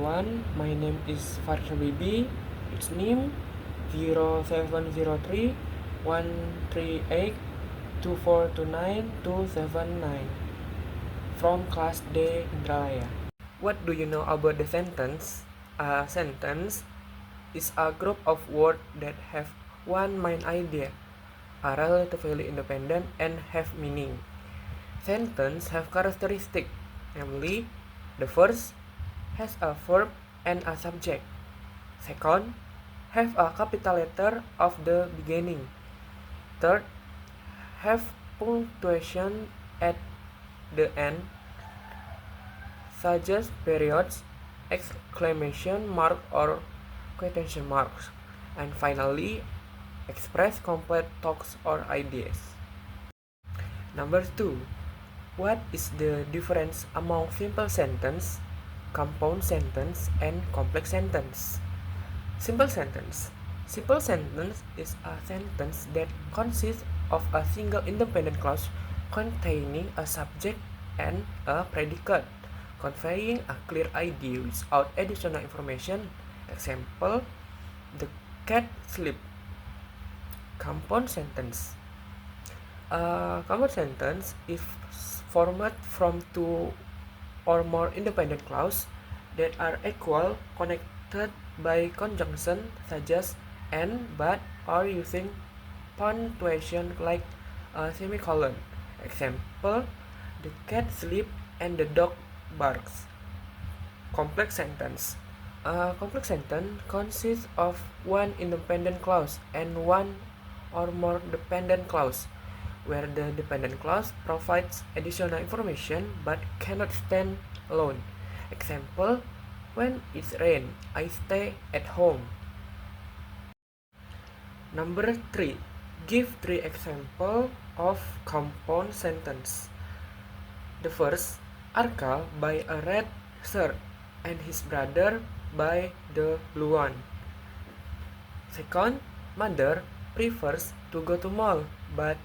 everyone, my name is Farsha Bibi. Its name 0703-138-2429-279 from class D Indralaya. What do you know about the sentence? A sentence is a group of words that have one main idea, are relatively independent and have meaning. Sentences have characteristics, namely, the first has a verb and a subject. Second, have a capital letter of the beginning. Third, have punctuation at the end, such as periods, exclamation mark, or quotation marks. And finally, express complete thoughts or ideas. Number 2. What is the difference among simple sentence, compound sentence, and complex sentence? Simple sentence. Simple sentence is a sentence that consists of a single independent clause containing a subject and a predicate, conveying a clear idea without additional information. Example, the cat sleep. Compound sentence. A compound sentence is formed from two or more independent clauses that are equal, connected by conjunction such as and, but, or using punctuation like a semicolon. Example, the cat sleeps and the dog barks. Complex sentence. A complex sentence consists of one independent clause and one or more dependent clause, where the dependent clause provides additional information but cannot stand alone. Example, when it's rain, I stay at home. Number 3. Give 3 examples of compound sentence. The first, Arka buy a red shirt and his brother buy the blue one. Second, mother prefers to go to mall, but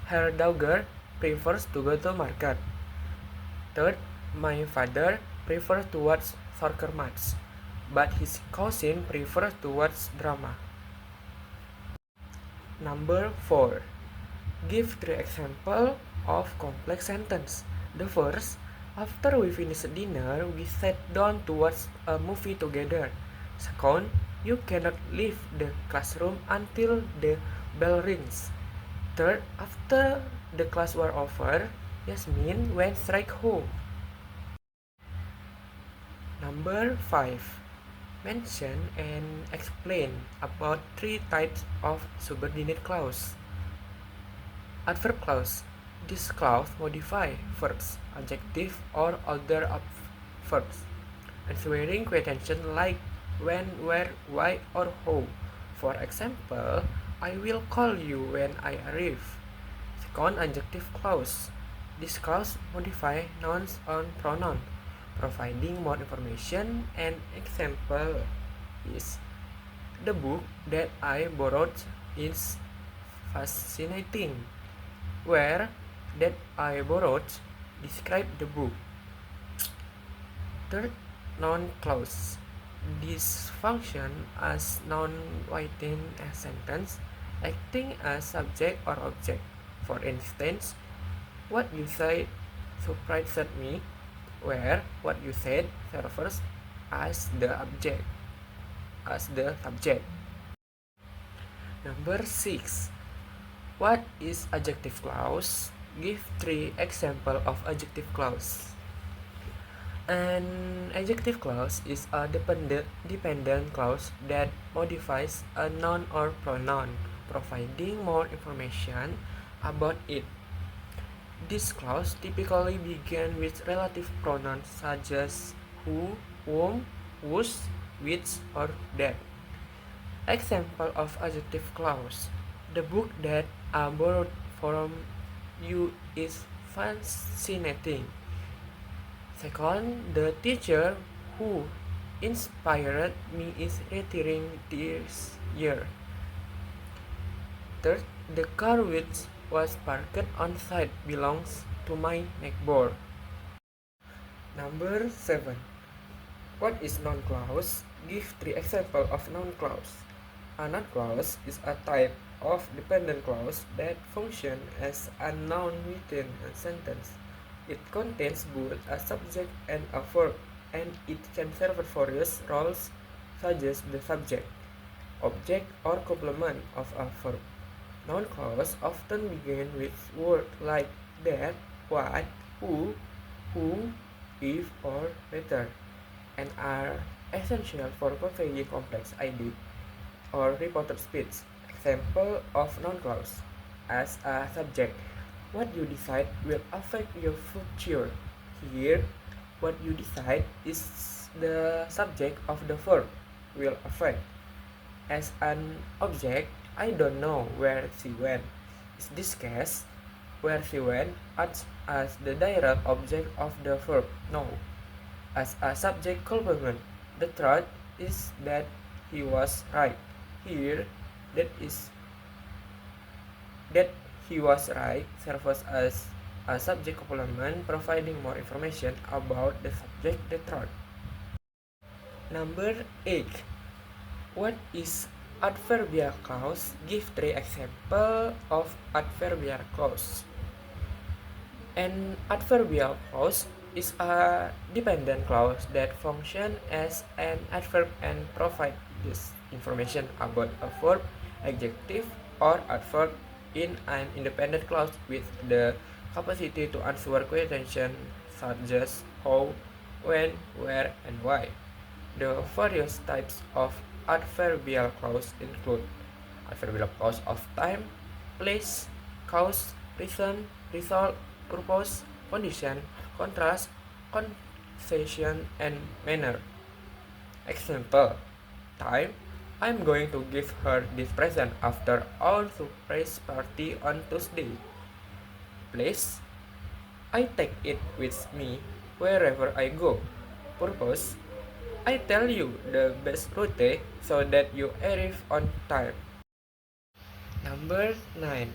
her daughter prefers to go to market. Third, my father prefers to watch soccer match, but his cousin prefers to watch drama. Number 4. Give 3 examples of complex sentence. The first, after we finish dinner, we sat down to watch a movie together. Second, you cannot leave the classroom until the bell rings. Third, after the class were over, Yasmin went straight home. Number 5. Mention and explain about 3 types of subordinate clause. Adverb clause. This clause modify verbs, adjective, or other verbs, answering questions like when, where, why, or how. For example, I will call you when I arrive. Second, adjective clause. This clause modify nouns and pronoun, providing more information. An example is, the book that I borrowed is fascinating. Where that I borrowed describe the book. Third, noun clause. This function as noun within a sentence, acting as subject or object. For instance, what you said surprised me, where what you said serves as the object, as the subject. Number 6. What is adjective clause? Give 3 examples of adjective clause. An adjective clause is a dependent clause that modifies a noun or pronoun, providing more information about it. This clause typically begins with relative pronouns such as who, whom, whose, which, or that. Example of adjective clause. The book that I borrowed from you is fascinating. Second, the teacher who inspired me is retiring this year. Third, the car which was parked on site belongs to my neighbor. Number 7. What is noun clause? Give 3 examples of noun clause. A noun clause is a type of dependent clause that functions as a noun within a sentence. It contains both a subject and a verb, and it can serve various roles such as the subject, object, or complement of a verb. Noun clauses often begin with words like that, what, who, if, or whether, and are essential for conveying complex idea or reported speech. Example of noun clause. As a subject, what you decide will affect your future. Here, what you decide is the subject of the verb will affect. As an object, I don't know where she went. In this case, where she went acts as the direct object of the verb know. As a subject complement, the truth is that he was right. Here, that is that he was right serves as a subject complement, providing more information about the subject, the truth. Number 8. What is adverbial clause? Give 3 examples of adverbial clause. An adverbial clause is a dependent clause that functions as an adverb and provides this information about a verb, adjective, or adverb in an independent clause with the capacity to answer questions such as how, when, where, and why. The various types of adverbial clause include adverbial clause of time, place, cause, reason, result, purpose, condition, contrast, concession, and manner. Example: time: I'm going to give her this present after our surprise party on Tuesday. Place: I take it with me wherever I go. Purpose: I tell you the best route so that you arrive on time. Number 9.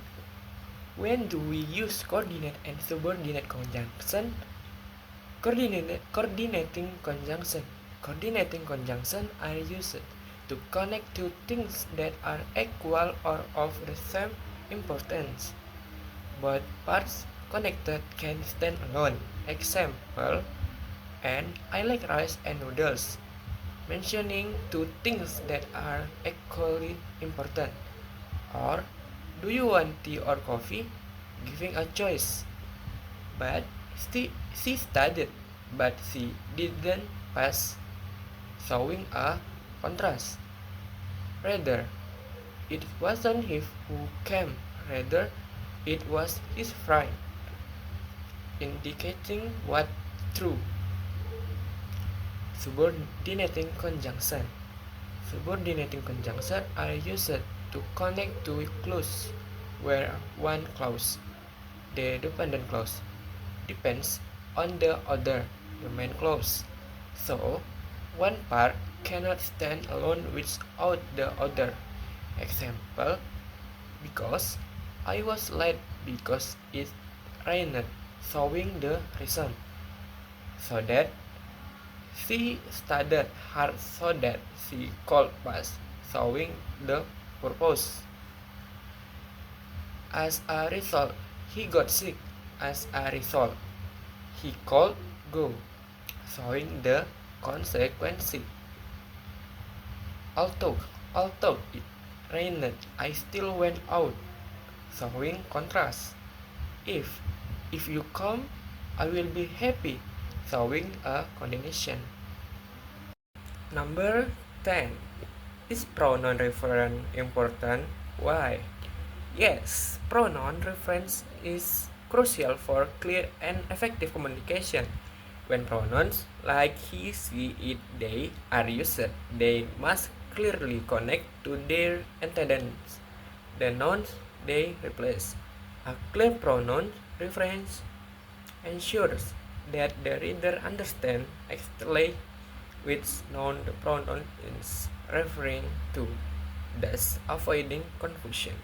When do we use coordinate and subordinate conjunction? Coordinating conjunction. Coordinating conjunction are used to connect two things that are equal or of the same importance. Both parts connected can stand alone. Example: and I like rice and noodles, mentioning two things that are equally important. Or, do you want tea or coffee? Giving a choice. But she studied, but she didn't pass, showing a contrast. Rather, it wasn't he who came, rather, it was his friend, indicating what true. Subordinating conjunction. Subordinating conjunctions are used to connect two clauses where one clause, the dependent clause, depends on the other, the main clause. So, one part cannot stand alone without the other. Example: because I was late because it rained, showing the reason. So that she studied hard so that she could pass, showing the purpose. As a result, he got sick. As a result, he could go, showing the consequence. Although it rained, I still went out, showing contrast. If you come, I will be happy, showing a condemnation. Number 10. Is pronoun reference important? Why? Yes, pronoun reference is crucial for clear and effective communication. When pronouns like he, she, it, they are used, they must clearly connect to their antecedents, the nouns they replace. A clear pronoun reference ensures that the reader understands exactly which noun the pronoun is referring to, thus avoiding confusion.